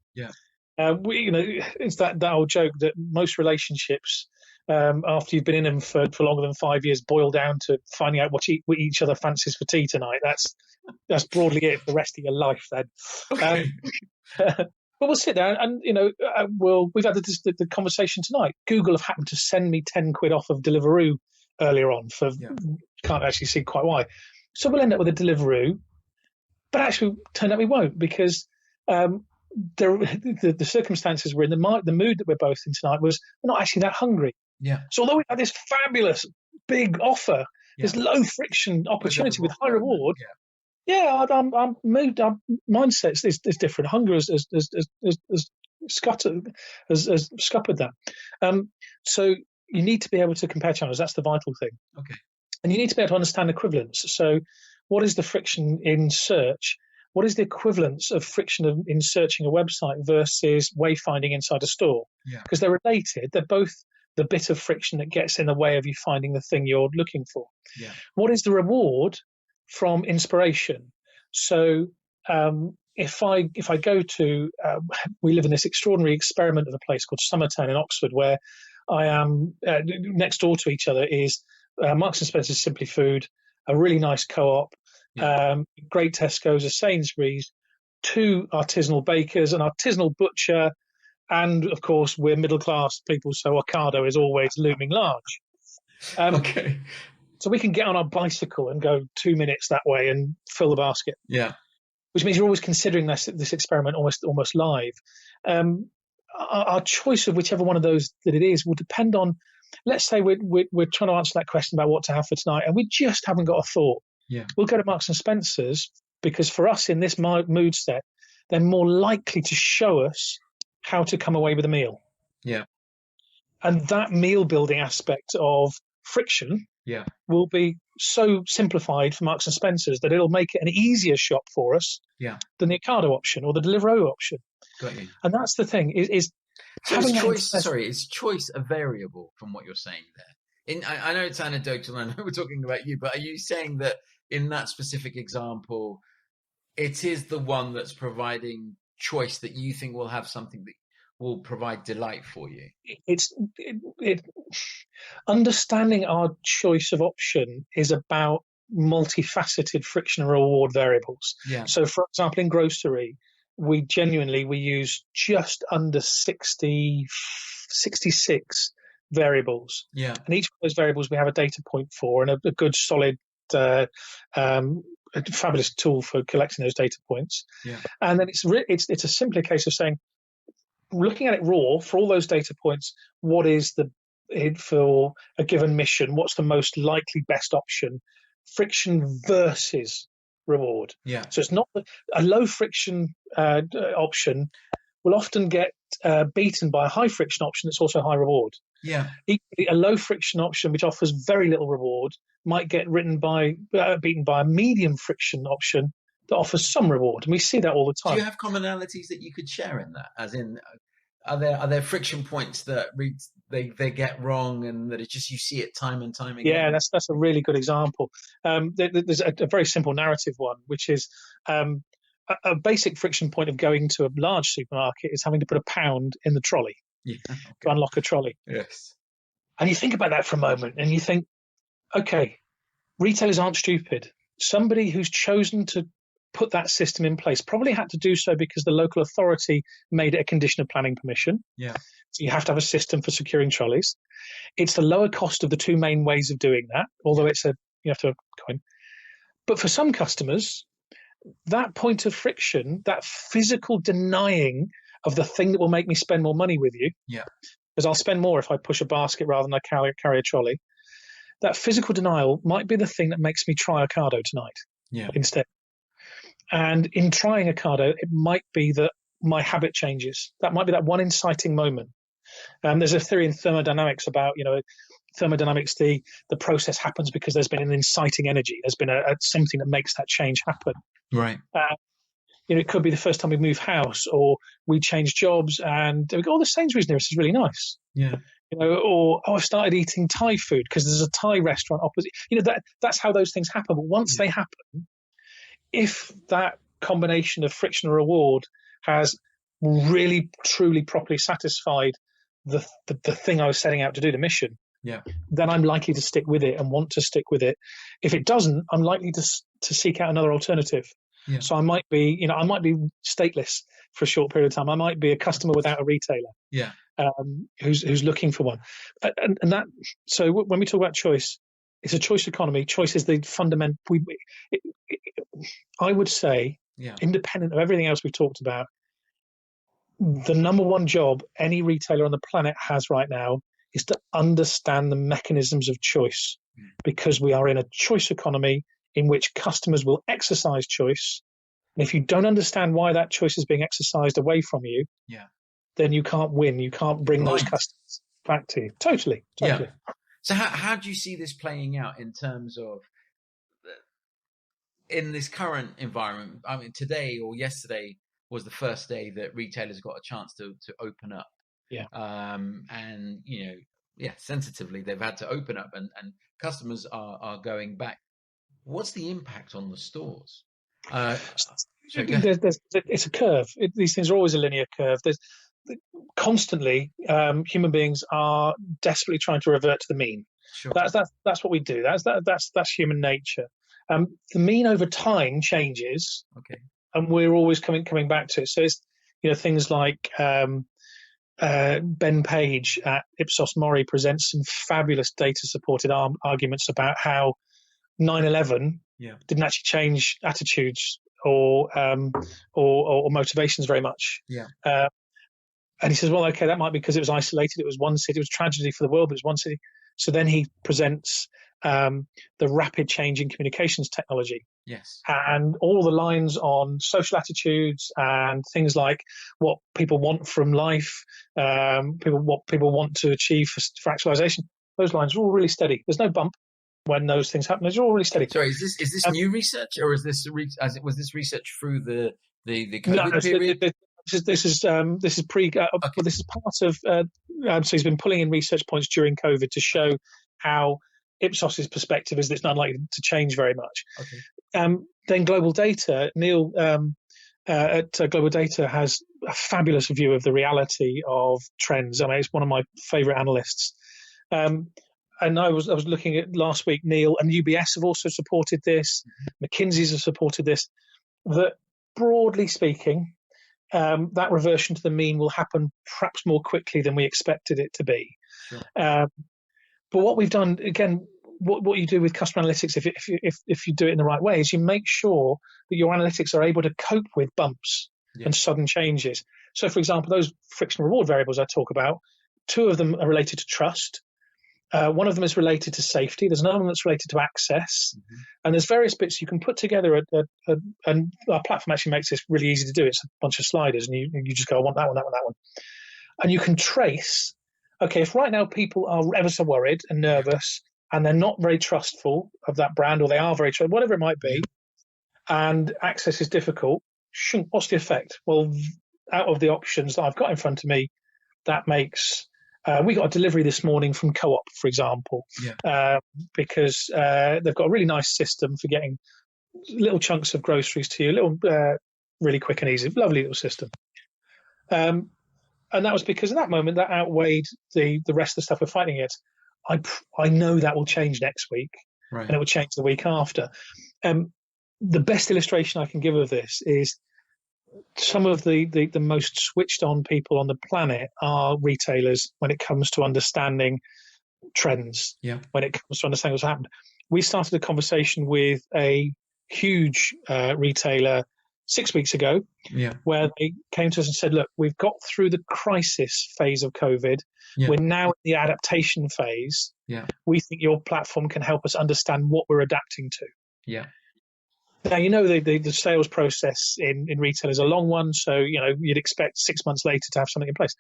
It's that old joke that most relationships, after you've been in them for longer than 5 years, boil down to finding out what each other fancies for tea tonight. That's broadly it for the rest of your life then. Okay. But we'll sit there and we've had the conversation tonight. Google have happened to send me £10 off of Deliveroo earlier on can't actually see quite why. So we'll end up with a Deliveroo, but actually turned out we won't, because the circumstances we're in, the mood that we're both in tonight was we're not actually that hungry. So although we had this fabulous big offer, this low friction opportunity with high reward, I'm moved. Our mindset is different. Hunger has scuppered that. So you need to be able to compare channels. That's the vital thing. Okay. And you need to be able to understand equivalence. So what is the friction in search? What is the equivalence of friction in searching a website versus wayfinding inside a store? Because they're related. They're both the bit of friction that gets in the way of you finding the thing you're looking for. What is the reward from inspiration? So if I go to, we live in this extraordinary experiment of a place called Summertown in Oxford, where I am next door to each other is Marks and Spencer's Simply Food, a really nice co-op, great Tesco's, a Sainsbury's, 2 artisanal bakers, an artisanal butcher, and of course we're middle class people, so Ocado is always looming large. Okay. So we can get on our bicycle and go 2 minutes that way and fill the basket. Which means you're always considering this experiment almost live. Our choice of whichever one of those that it is will depend on, let's say we're trying to answer that question about what to have for tonight, and we just haven't got a thought. We'll go to Marks and Spencer's, because for us in this mood set, they're more likely to show us how to come away with a meal. And that meal building aspect of friction will be so simplified for Marks and Spencer's that it'll make it an easier shop for us than the Ocado option or the Deliveroo option. Got you. And that's the thing is so is choice. Sorry, is choice a variable from what you're saying there? I know it's anecdotal. I know we're talking about you, but are you saying that in that specific example, it is the one that's providing choice that you think will have something that will provide delight for you? Understanding our choice of option is about multifaceted friction and reward variables. Yeah. So, for example, in grocery, we use just under 66 variables. Yeah. And each of those variables we have a data point for, and a good solid, a fabulous tool for collecting those data points. Yeah. And then it's a simpler case of saying, looking at it raw for all those data points, what is for a given mission? What's the most likely best option? Friction versus reward. Yeah. So it's not a low friction option will often get beaten by a high friction option that's also high reward. Yeah. Equally, a low friction option which offers very little reward might get beaten by a medium friction option that offers some reward, and we see that all the time. Do you have commonalities that you could share in that? As in, are there friction points that they get wrong, and that it's just you see it time and time again? Yeah, that's a really good example. There's a very simple narrative one, which is a basic friction point of going to a large supermarket is having to put £1 in the trolley to unlock a trolley. Yes. And you think about that for a moment, and you think, okay, retailers aren't stupid. Somebody who's chosen to put that system in place probably had to do so because the local authority made it a condition of planning permission. Yeah. So you have to have a system for securing trolleys. It's the lower cost of the two main ways of doing that, although you have to coin. But for some customers, that point of friction, that physical denying of the thing that will make me spend more money with you, because I'll spend more if I push a basket rather than I carry a trolley, that physical denial might be the thing that makes me try Ocado tonight instead. And in trying Ocado, it might be that my habit changes. That might be that one inciting moment. There's a theory in thermodynamics about, thermodynamics, the process happens because there's been an inciting energy. There's been something that makes that change happen. Right. It could be the first time we move house, or we change jobs and we go, the Sainsbury's nearest is really nice. Yeah. Or I've started eating Thai food because there's a Thai restaurant opposite. That's how those things happen. But once they happen, if that combination of friction and reward has really, truly, properly satisfied the thing I was setting out to do, the mission, then I'm likely to stick with it and want to stick with it. If it doesn't, I'm likely to seek out another alternative. Yeah. So I might be stateless for a short period of time. I might be a customer without a retailer. Yeah. Who's looking for one, and that. So when we talk about choice, it's a choice economy. Choice is the fundamental. I would say, independent of everything else we've talked about, the number one job any retailer on the planet has right now is to understand the mechanisms of choice, because we are in a choice economy in which customers will exercise choice. And if you don't understand why that choice is being exercised away from you, then you can't win. You can't bring those customers back to you. Totally. Yeah. So how do you see this playing out in terms of in this current environment? I mean, today or yesterday was the first day that retailers got a chance to open up. Yeah. And sensitively they've had to open up, and customers are going back. What's the impact on the stores? It's a curve. These things are always a linear curve. There's constantly human beings are desperately trying to revert to the mean. Sure. That's what we do. That's human nature. The mean over time changes. Okay. And we're always coming back to it. So it's things like Ben Page at Ipsos Mori presents some fabulous data supported arguments about how 9/11 didn't actually change attitudes or motivations very much. Yeah. And he says, well, okay, that might be because it was isolated. It was one city. It was tragedy for the world, but it was one city. So then he presents the rapid change in communications technology. Yes. And all the lines on social attitudes and things like what people want from life, what people want to achieve for actualization. Those lines are all really steady. There's no bump when those things happen. They're all really steady. Sorry, is this new research, or was this research through the COVID period? This is pre. Okay. Well, this is part of. So he's been pulling in research points during COVID to show how Ipsos's perspective is that it's not likely to change very much. Okay. Then Global Data, Neil at Global Data has a fabulous view of the reality of trends. I mean, it's one of my favourite analysts. And I was looking at last week. Neil and UBS have also supported this. McKinsey's have supported this. That broadly speaking, that reversion to the mean will happen perhaps more quickly than we expected it to be. Sure. But what we've done, again, what you do with customer analytics, if you do it in the right way, is you make sure that your analytics are able to cope with bumps and sudden changes. So, for example, those friction reward variables I talk about, 2 of them are related to trust. One of them is related to safety. There's another one that's related to access. And there's various bits you can put together. And our platform actually makes this really easy to do. It's a bunch of sliders, and you just go, I want that one, that one, that one. And you can trace, okay, if right now people are ever so worried and nervous, and they're not very trustful of that brand, or they are very trustful, whatever it might be, and access is difficult, what's the effect? Well, out of the options that I've got in front of me, that makes... we got a delivery this morning from Co-op, for example, because they've got a really nice system for getting little chunks of groceries to you, really quick and easy, lovely little system. And that was because in that moment, that outweighed the rest of the stuff we're fighting against. I know that will change next week, and it will change the week after. The best illustration I can give of this is some of the most switched on people on the planet are retailers when it comes to understanding trends, when it comes to understanding what's happened. We started a conversation with a huge retailer 6 weeks ago, where they came to us and said, look, we've got through the crisis phase of COVID. We're now in the adaptation phase. We think your platform can help us understand what we're adapting to. Now, the sales process in retail is a long one, so you'd expect 6 months later to have something in place.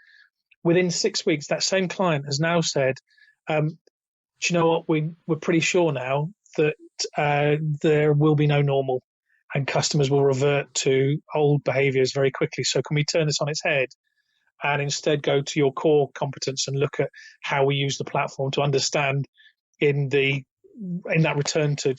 Within 6 weeks, that same client has now said, do you know what, we're pretty sure now that there will be no normal and customers will revert to old behaviours very quickly. So can we turn this on its head and instead go to your core competence and look at how we use the platform to understand in that return to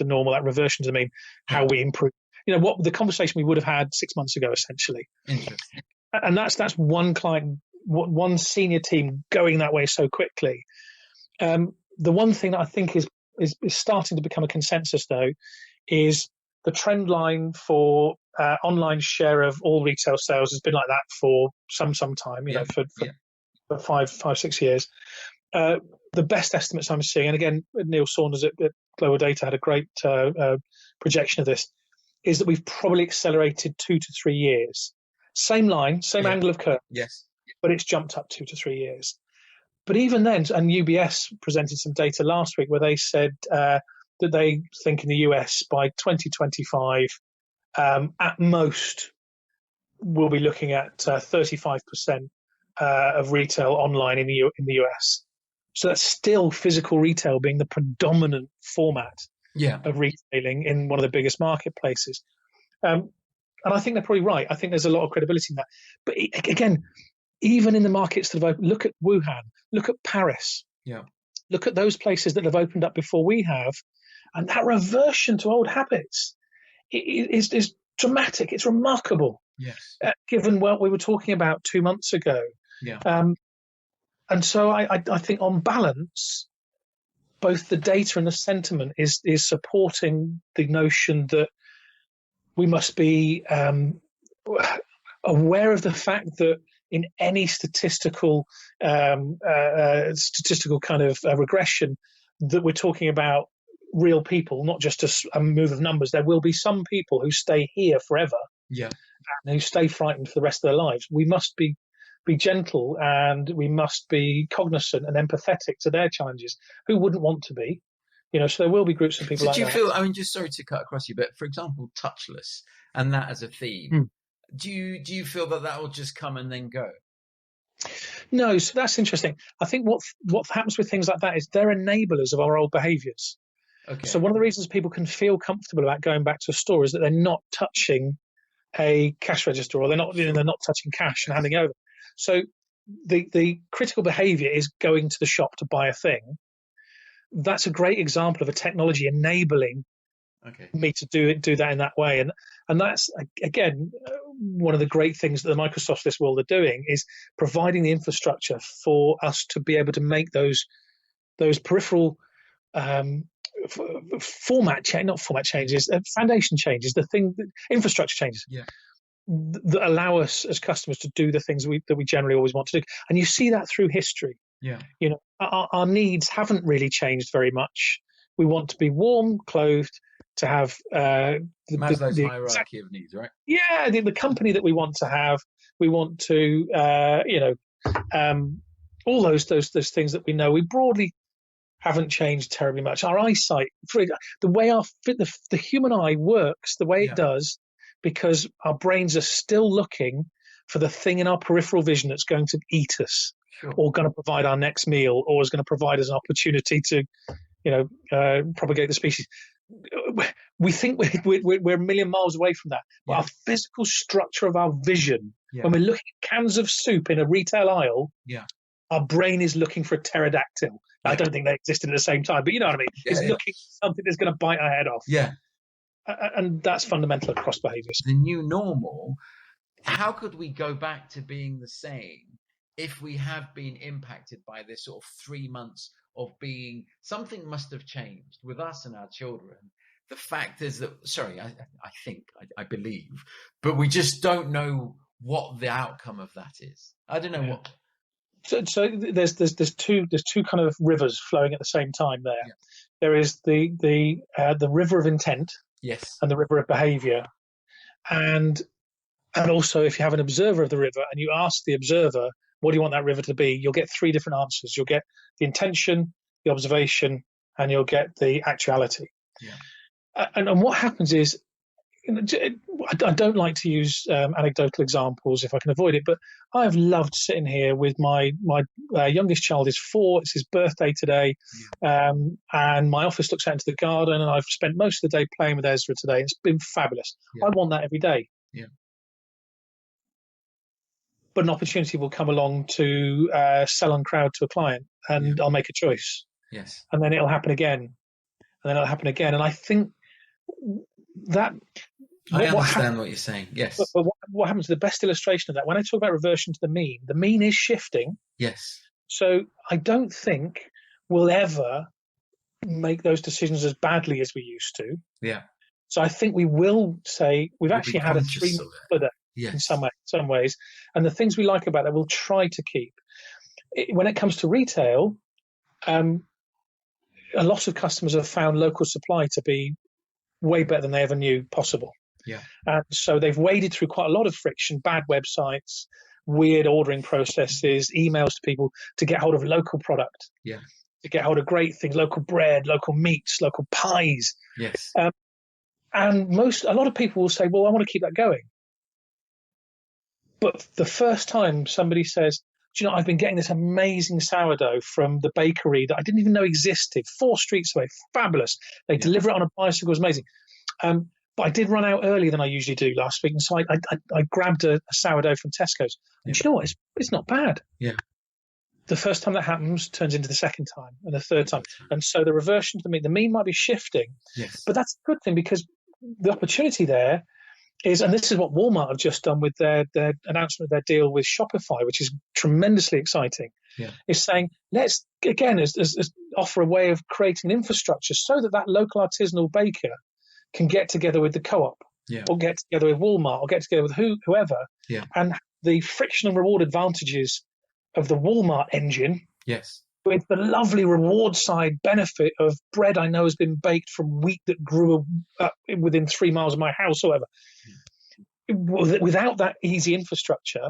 normal, that reversion to the mean, how we improve. What the conversation we would have had 6 months ago, essentially. Interesting. And that's one client, one senior team going that way so quickly. The one thing that I think is starting to become a consensus, though, is the trend line for online share of all retail sales has been like that for some time. For 5-6 years. The best estimates I'm seeing, and again, Neil Saunders at Global Data had a great projection of this, is that we've probably accelerated 2 to 3 years. Same line, same angle of curve, but it's jumped up 2 to 3 years. But even then, and UBS presented some data last week where they said that they think in the US by 2025, at most, we'll be looking at 35% of retail online in the US. So that's still physical retail being the predominant format of retailing in one of the biggest marketplaces. And I think they're probably right. I think there's a lot of credibility in that. But again, even in the markets that have opened, look at Wuhan, look at Paris, look at those places that have opened up before we have, and that reversion to old habits is dramatic. It's remarkable, given what we were talking about 2 months ago. And so I think on balance, both the data and the sentiment is supporting the notion that we must be aware of the fact that in any statistical kind of regression, that we're talking about real people, not just a move of numbers. There will be some people who stay here forever, and who stay frightened for the rest of their lives. We must be gentle, and we must be cognizant and empathetic to their challenges. Who wouldn't want to be? So there will be groups of people like that. Do you feel, I mean, just sorry to cut across you, but for example, touchless and that as a theme, do you feel that will just come and then go? No, so that's interesting. I think what happens with things like that is they're enablers of our old behaviours. Okay. So one of the reasons people can feel comfortable about going back to a store is that they're not touching a cash register, or they're not touching cash and handing over. So the critical behavior is going to the shop to buy a thing. That's a great example of a technology enabling me to do that in that way. And that's, again, one of the great things that the Microsoft of this world are doing is providing the infrastructure for us to be able to make those peripheral foundation changes, infrastructure changes that allow us as customers to do the things that we generally always want to do. And you see that through history. Yeah. You know, our needs haven't really changed very much. We want to be warm, clothed, to have Maslow's hierarchy of needs, right? Yeah, the company that we want to have. We want to, all those things that we know. We broadly haven't changed terribly much. Our eyesight, the way the human eye works, the way it does, because our brains are still looking for the thing in our peripheral vision that's going to eat us, or going to provide our next meal, or is going to provide us an opportunity to, propagate the species. We think we're a million miles away from that. But our physical structure of our vision, when we're looking at cans of soup in a retail aisle, our brain is looking for a pterodactyl. I don't think they existed at the same time, but you know what I mean. It's looking for something that's going to bite our head off. Yeah. And that's fundamental across behaviours. The new normal, how could we go back to being the same if we have been impacted by this sort of 3 months of being, something must have changed with us and our children. The fact is that, I believe, but we just don't know what the outcome of that is. I don't know what. So there's two kind of rivers flowing at the same time there. Yeah. There is the river of intent, and the river of behaviour, and also if you have an observer of the river and you ask the observer, what do you want that river to be? You'll get 3 different answers. You'll get the intention, the observation, and you'll get the actuality. Yeah. And what happens is, I don't like to use anecdotal examples if I can avoid it, but I've loved sitting here with my youngest child is 4. It's his birthday today, and my office looks out into the garden, and I've spent most of the day playing with Ezra today. It's been fabulous. Yeah. I want that every day. Yeah. But an opportunity will come along to sell Uncrowd to a client, and I'll make a choice. Yes. And then it'll happen again, and then it'll happen again. And I think that I understand what you're saying. Yes. But what happens? The best illustration of that, when I talk about reversion to the mean is shifting. Yes. So I don't think we'll ever make those decisions as badly as we used to. Yeah. So I think we will say we've actually had a 3 month holiday in some ways, and the things we like about that we'll try to keep. When it comes to retail, a lot of customers have found local supply to be way better than they ever knew possible. Yeah. And so they've waded through quite a lot of friction, bad websites, weird ordering processes, emails to people to get hold of local product. Yeah. To get hold of great things, local bread, local meats, local pies. Yes. And a lot of people will say, well, I want to keep that going. But the first time somebody says, do you know, I've been getting this amazing sourdough from the bakery that I didn't even know existed, 4 streets away, fabulous. They deliver it on a bicycle, it was amazing. But I did run out earlier than I usually do last week, and so I grabbed a sourdough from Tesco's. And do you know what? It's not bad. Yeah. The first time that happens turns into the second time and the third time. And so the reversion to the mean might be shifting. Yes. But that's a good thing, because the opportunity there is, and this is what Walmart have just done with their announcement of their deal with Shopify, which is tremendously exciting, is saying, let's, again, as offer a way of creating an infrastructure so that local artisanal baker can get together with the co-op, or get together with Walmart, or get together with whoever, and the friction and reward advantages of the Walmart engine, with the lovely reward side benefit of bread I know has been baked from wheat that grew within 3 miles of my house, or whatever. Without that easy infrastructure,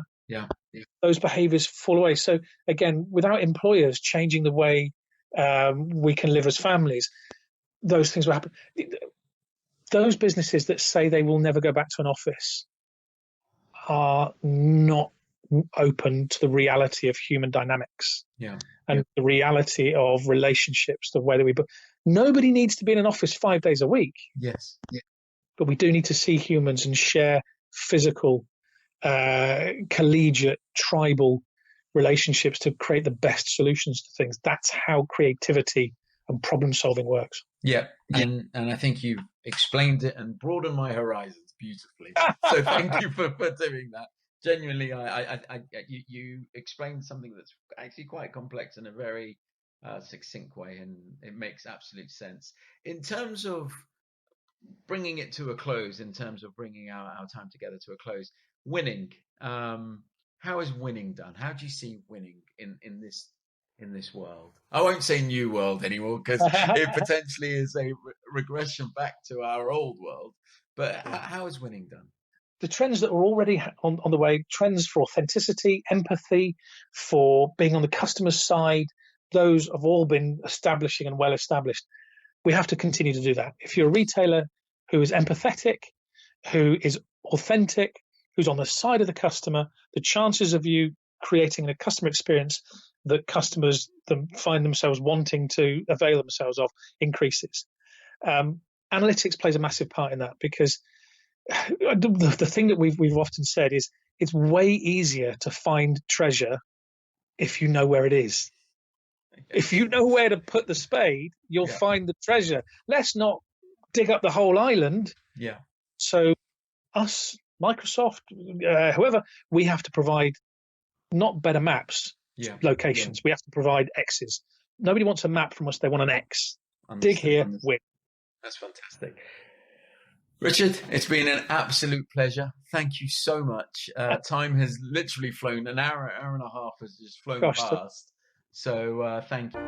those behaviours fall away. So again, without employers changing the way we can live as families, those things will happen. Those businesses that say they will never go back to an office are not open to the reality of human dynamics and the reality of relationships, the way that nobody needs to be in an office 5 days a week. Yes. Yeah. But we do need to see humans and share physical, collegiate, tribal relationships to create the best solutions to things. That's how creativity and problem solving works. Yeah. And I think you've explained it and broadened my horizons beautifully. So thank you for doing that. Genuinely, you explained something that's actually quite complex in a very succinct way, and it makes absolute sense. In terms of bringing it to a close, in terms of bringing our time together to a close, winning. How is winning done? How do you see winning in this world? I won't say new world anymore, because it potentially is a regression back to our old world. But how is winning done? The trends that are already on the way, trends for authenticity, empathy, for being on the customer's side, those have all been establishing and well established. We have to continue to do that. If you're a retailer who is empathetic, who is authentic, who's on the side of the customer, the chances of you creating a customer experience that customers find themselves wanting to avail themselves of increases. Analytics plays a massive part in that, because the thing that we've often said is it's way easier to find treasure if you know where it is. If you know where to put the spade, you'll find the treasure. Let's not dig up the whole island. Yeah. So us, Microsoft, whoever, we have to provide not better maps, locations. We have to provide X's. Nobody wants a map from us. They want an X. Dig here, win. That's fantastic. Richard, it's been an absolute pleasure. Thank you so much. Time has literally flown. An hour and a half has just flown past. So thank you.